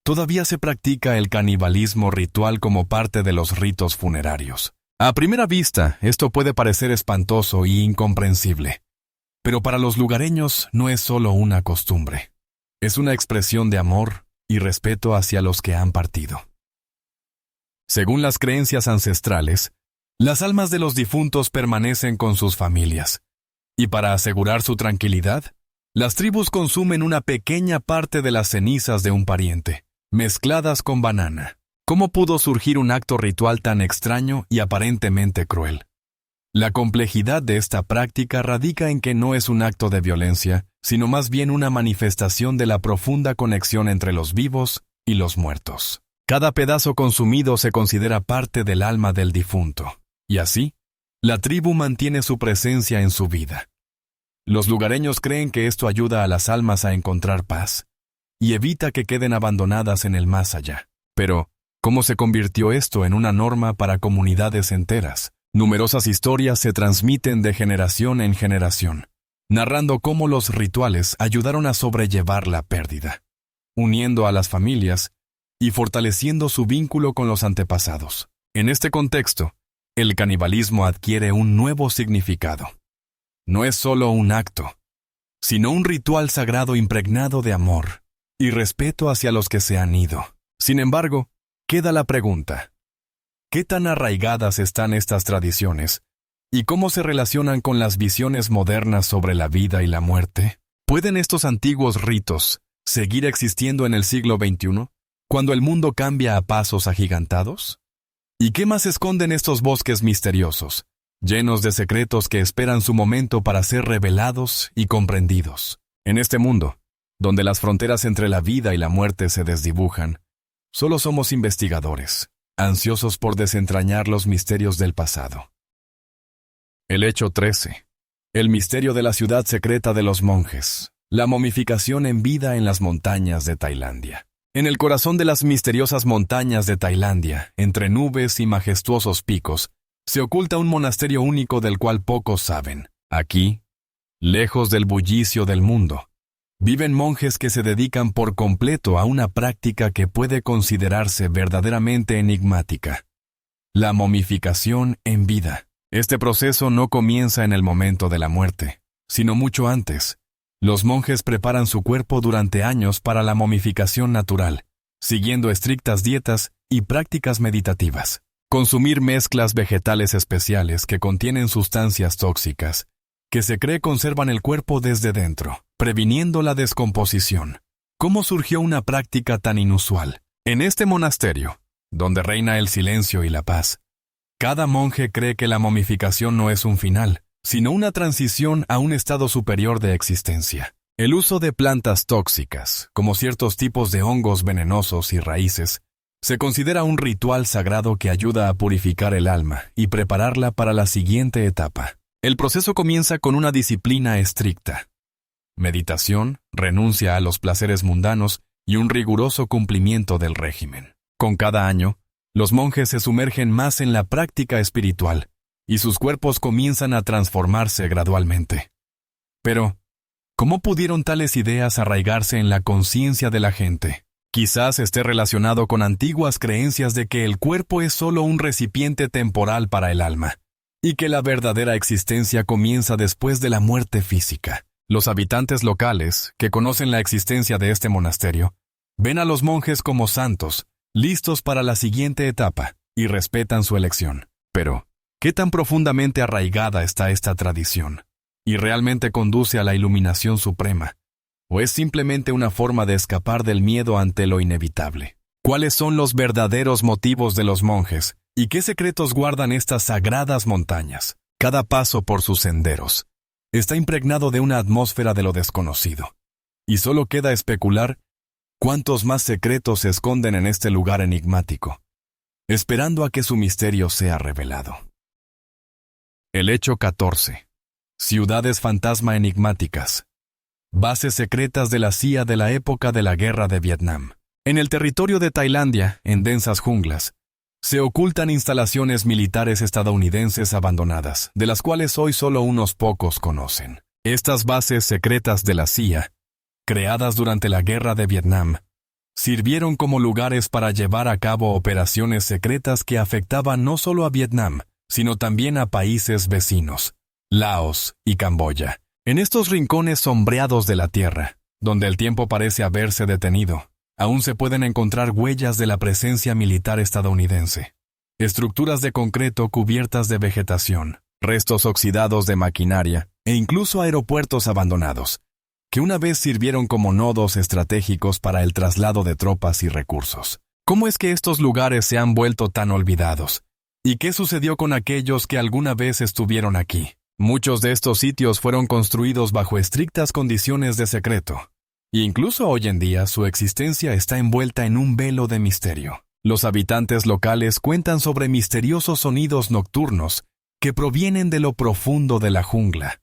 todavía se practica el canibalismo ritual como parte de los ritos funerarios. A primera vista, esto puede parecer espantoso y incomprensible, pero para los lugareños no es solo una costumbre. Es una expresión de amor y respeto hacia los que han partido. Según las creencias ancestrales, las almas de los difuntos permanecen con sus familias, y para asegurar su tranquilidad, las tribus consumen una pequeña parte de las cenizas de un pariente, mezcladas con banana. ¿Cómo pudo surgir un acto ritual tan extraño y aparentemente cruel? La complejidad de esta práctica radica en que no es un acto de violencia, sino más bien una manifestación de la profunda conexión entre los vivos y los muertos. Cada pedazo consumido se considera parte del alma del difunto, y así, la tribu mantiene su presencia en su vida. Los lugareños creen que esto ayuda a las almas a encontrar paz, y evita que queden abandonadas en el más allá. Pero, ¿cómo se convirtió esto en una norma para comunidades enteras? Numerosas historias se transmiten de generación en generación, narrando cómo los rituales ayudaron a sobrellevar la pérdida, uniendo a las familias y fortaleciendo su vínculo con los antepasados. En este contexto, el canibalismo adquiere un nuevo significado. No es solo un acto, sino un ritual sagrado impregnado de amor y respeto hacia los que se han ido. Sin embargo, queda la pregunta: ¿qué tan arraigadas están estas tradiciones? ¿Y cómo se relacionan con las visiones modernas sobre la vida y la muerte? ¿Pueden estos antiguos ritos seguir existiendo en el siglo XXI, cuando el mundo cambia a pasos agigantados? ¿Y qué más esconden estos bosques misteriosos, llenos de secretos que esperan su momento para ser revelados y comprendidos? En este mundo, donde las fronteras entre la vida y la muerte se desdibujan, solo somos investigadores, ansiosos por desentrañar los misterios del pasado. El hecho 13. El misterio de la ciudad secreta de los monjes. La momificación en vida en las montañas de Tailandia. En el corazón de las misteriosas montañas de Tailandia, entre nubes y majestuosos picos, se oculta un monasterio único del cual pocos saben. Aquí, lejos del bullicio del mundo, viven monjes que se dedican por completo a una práctica que puede considerarse verdaderamente enigmática: la momificación en vida. Este proceso no comienza en el momento de la muerte, sino mucho antes. Los monjes preparan su cuerpo durante años para la momificación natural, siguiendo estrictas dietas y prácticas meditativas. Consumir mezclas vegetales especiales que contienen sustancias tóxicas, que se cree conservan el cuerpo desde dentro, previniendo la descomposición. ¿Cómo surgió una práctica tan inusual? En este monasterio, donde reina el silencio y la paz, cada monje cree que la momificación no es un final, sino una transición a un estado superior de existencia. El uso de plantas tóxicas, como ciertos tipos de hongos venenosos y raíces, se considera un ritual sagrado que ayuda a purificar el alma y prepararla para la siguiente etapa. El proceso comienza con una disciplina estricta: meditación, renuncia a los placeres mundanos y un riguroso cumplimiento del régimen. Con cada año, los monjes se sumergen más en la práctica espiritual, y sus cuerpos comienzan a transformarse gradualmente. Pero, ¿cómo pudieron tales ideas arraigarse en la conciencia de la gente? Quizás esté relacionado con antiguas creencias de que el cuerpo es solo un recipiente temporal para el alma, y que la verdadera existencia comienza después de la muerte física. Los habitantes locales, que conocen la existencia de este monasterio, ven a los monjes como santos, listos para la siguiente etapa, y respetan su elección. Pero, ¿qué tan profundamente arraigada está esta tradición? ¿Y realmente conduce a la iluminación suprema? ¿O es simplemente una forma de escapar del miedo ante lo inevitable? ¿Cuáles son los verdaderos motivos de los monjes? ¿Y qué secretos guardan estas sagradas montañas? Cada paso por sus senderos está impregnado de una atmósfera de lo desconocido. Y solo queda especular cuántos más secretos se esconden en este lugar enigmático, esperando a que su misterio sea revelado. El hecho 14. Ciudades fantasma enigmáticas. Bases secretas de la CIA de la época de la Guerra de Vietnam. En el territorio de Tailandia, en densas junglas, se ocultan instalaciones militares estadounidenses abandonadas, de las cuales hoy solo unos pocos conocen. Estas bases secretas de la CIA, creadas durante la Guerra de Vietnam, sirvieron como lugares para llevar a cabo operaciones secretas que afectaban no solo a Vietnam, sino también a países vecinos, Laos y Camboya. En estos rincones sombreados de la tierra, donde el tiempo parece haberse detenido, aún se pueden encontrar huellas de la presencia militar estadounidense. Estructuras de concreto cubiertas de vegetación, restos oxidados de maquinaria e incluso aeropuertos abandonados, que una vez sirvieron como nodos estratégicos para el traslado de tropas y recursos. ¿Cómo es que estos lugares se han vuelto tan olvidados? ¿Y qué sucedió con aquellos que alguna vez estuvieron aquí? Muchos de estos sitios fueron construidos bajo estrictas condiciones de secreto. E incluso hoy en día su existencia está envuelta en un velo de misterio. Los habitantes locales cuentan sobre misteriosos sonidos nocturnos que provienen de lo profundo de la jungla,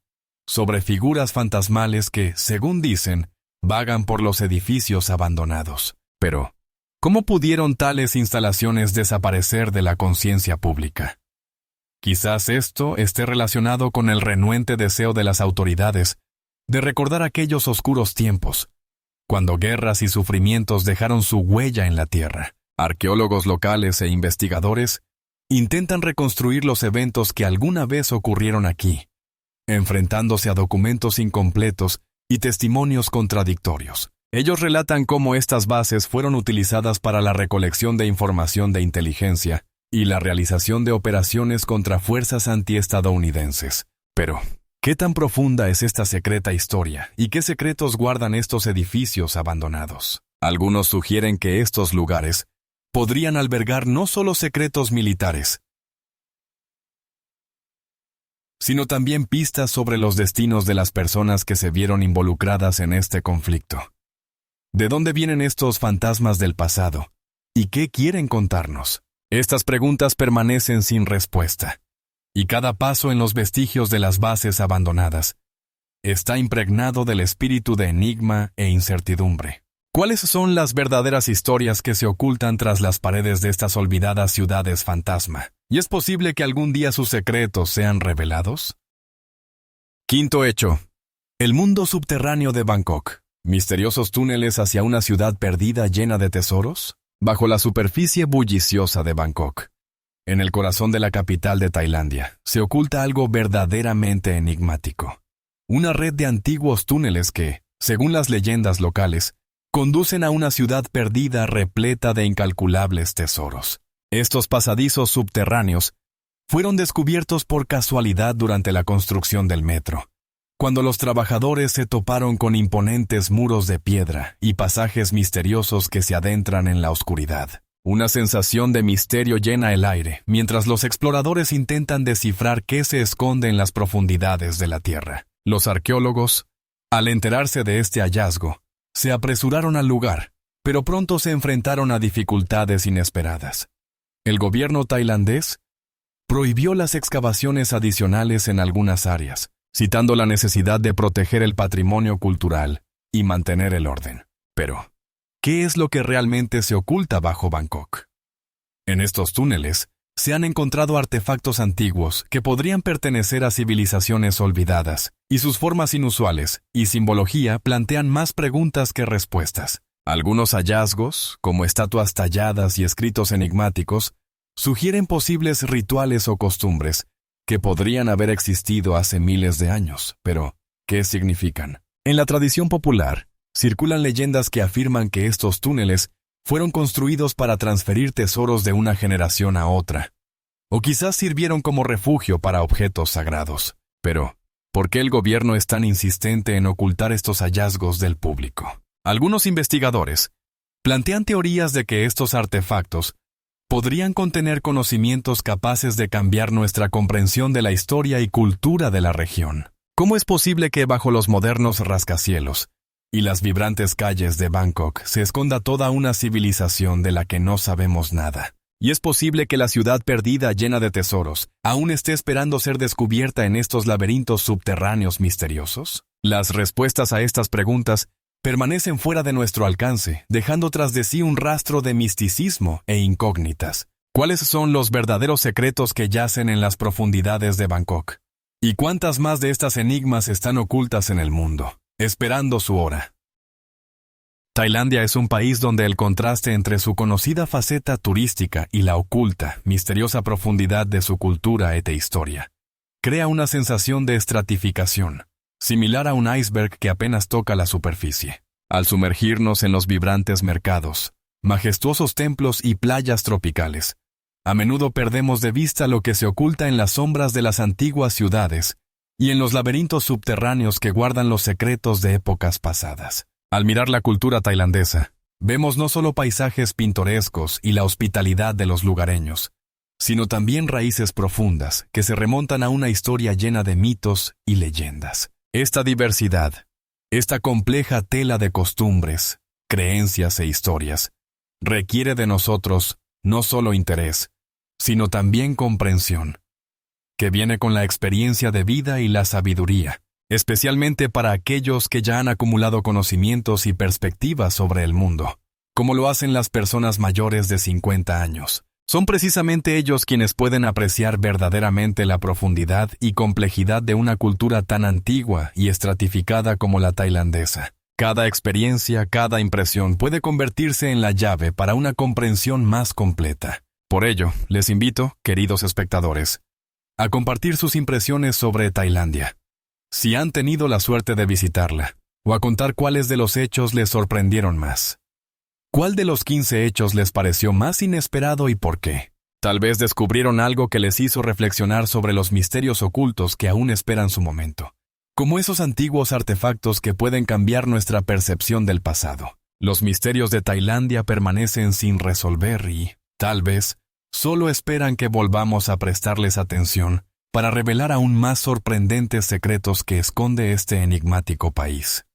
sobre figuras fantasmales que, según dicen, vagan por los edificios abandonados. Pero, ¿cómo pudieron tales instalaciones desaparecer de la conciencia pública? Quizás esto esté relacionado con el renuente deseo de las autoridades de recordar aquellos oscuros tiempos, cuando guerras y sufrimientos dejaron su huella en la tierra. Arqueólogos locales e investigadores intentan reconstruir los eventos que alguna vez ocurrieron aquí, enfrentándose a documentos incompletos y testimonios contradictorios. Ellos relatan cómo estas bases fueron utilizadas para la recolección de información de inteligencia y la realización de operaciones contra fuerzas antiestadounidenses. Pero, ¿qué tan profunda es esta secreta historia y qué secretos guardan estos edificios abandonados? Algunos sugieren que estos lugares podrían albergar no solo secretos militares, sino también pistas sobre los destinos de las personas que se vieron involucradas en este conflicto. ¿De dónde vienen estos fantasmas del pasado? ¿Y qué quieren contarnos? Estas preguntas permanecen sin respuesta, y cada paso en los vestigios de las bases abandonadas está impregnado del espíritu de enigma e incertidumbre. ¿Cuáles son las verdaderas historias que se ocultan tras las paredes de estas olvidadas ciudades fantasma? ¿Y es posible que algún día sus secretos sean revelados? Quinto hecho. El mundo subterráneo de Bangkok. ¿Misteriosos túneles hacia una ciudad perdida llena de tesoros? Bajo la superficie bulliciosa de Bangkok, en el corazón de la capital de Tailandia, se oculta algo verdaderamente enigmático. Una red de antiguos túneles que, según las leyendas locales, conducen a una ciudad perdida repleta de incalculables tesoros. Estos pasadizos subterráneos fueron descubiertos por casualidad durante la construcción del metro, cuando los trabajadores se toparon con imponentes muros de piedra y pasajes misteriosos que se adentran en la oscuridad. Una sensación de misterio llena el aire mientras los exploradores intentan descifrar qué se esconde en las profundidades de la Tierra. Los arqueólogos, al enterarse de este hallazgo, se apresuraron al lugar, pero pronto se enfrentaron a dificultades inesperadas. El gobierno tailandés prohibió las excavaciones adicionales en algunas áreas, citando la necesidad de proteger el patrimonio cultural y mantener el orden. Pero, ¿qué es lo que realmente se oculta bajo Bangkok? En estos túneles se han encontrado artefactos antiguos que podrían pertenecer a civilizaciones olvidadas, y sus formas inusuales y simbología plantean más preguntas que respuestas. Algunos hallazgos, como estatuas talladas y escritos enigmáticos, sugieren posibles rituales o costumbres que podrían haber existido hace miles de años, pero ¿qué significan? En la tradición popular, circulan leyendas que afirman que estos túneles fueron construidos para transferir tesoros de una generación a otra, o quizás sirvieron como refugio para objetos sagrados. Pero, ¿por qué el gobierno es tan insistente en ocultar estos hallazgos del público? Algunos investigadores plantean teorías de que estos artefactos podrían contener conocimientos capaces de cambiar nuestra comprensión de la historia y cultura de la región. ¿Cómo es posible que bajo los modernos rascacielos y las vibrantes calles de Bangkok se esconda toda una civilización de la que no sabemos nada? ¿Y es posible que la ciudad perdida llena de tesoros aún esté esperando ser descubierta en estos laberintos subterráneos misteriosos? Las respuestas a estas preguntas permanecen fuera de nuestro alcance, dejando tras de sí un rastro de misticismo e incógnitas. ¿Cuáles son los verdaderos secretos que yacen en las profundidades de Bangkok? ¿Y cuántas más de estas enigmas están ocultas en el mundo, esperando su hora? Tailandia es un país donde el contraste entre su conocida faceta turística y la oculta, misteriosa profundidad de su cultura e historia crea una sensación de estratificación, similar a un iceberg que apenas toca la superficie. Al sumergirnos en los vibrantes mercados, majestuosos templos y playas tropicales, a menudo perdemos de vista lo que se oculta en las sombras de las antiguas ciudades y en los laberintos subterráneos que guardan los secretos de épocas pasadas. Al mirar la cultura tailandesa, vemos no solo paisajes pintorescos y la hospitalidad de los lugareños, sino también raíces profundas que se remontan a una historia llena de mitos y leyendas. Esta diversidad, esta compleja tela de costumbres, creencias e historias, requiere de nosotros no solo interés, sino también comprensión, que viene con la experiencia de vida y la sabiduría, especialmente para aquellos que ya han acumulado conocimientos y perspectivas sobre el mundo, como lo hacen las personas mayores de 50 años. Son precisamente ellos quienes pueden apreciar verdaderamente la profundidad y complejidad de una cultura tan antigua y estratificada como la tailandesa. Cada experiencia, cada impresión puede convertirse en la llave para una comprensión más completa. Por ello, les invito, queridos espectadores, a compartir sus impresiones sobre Tailandia, si han tenido la suerte de visitarla, o a contar cuáles de los hechos les sorprendieron más. ¿Cuál de los 15 hechos les pareció más inesperado y por qué? Tal vez descubrieron algo que les hizo reflexionar sobre los misterios ocultos que aún esperan su momento, como esos antiguos artefactos que pueden cambiar nuestra percepción del pasado. Los misterios de Tailandia permanecen sin resolver y, tal vez, solo esperan que volvamos a prestarles atención para revelar aún más sorprendentes secretos que esconde este enigmático país.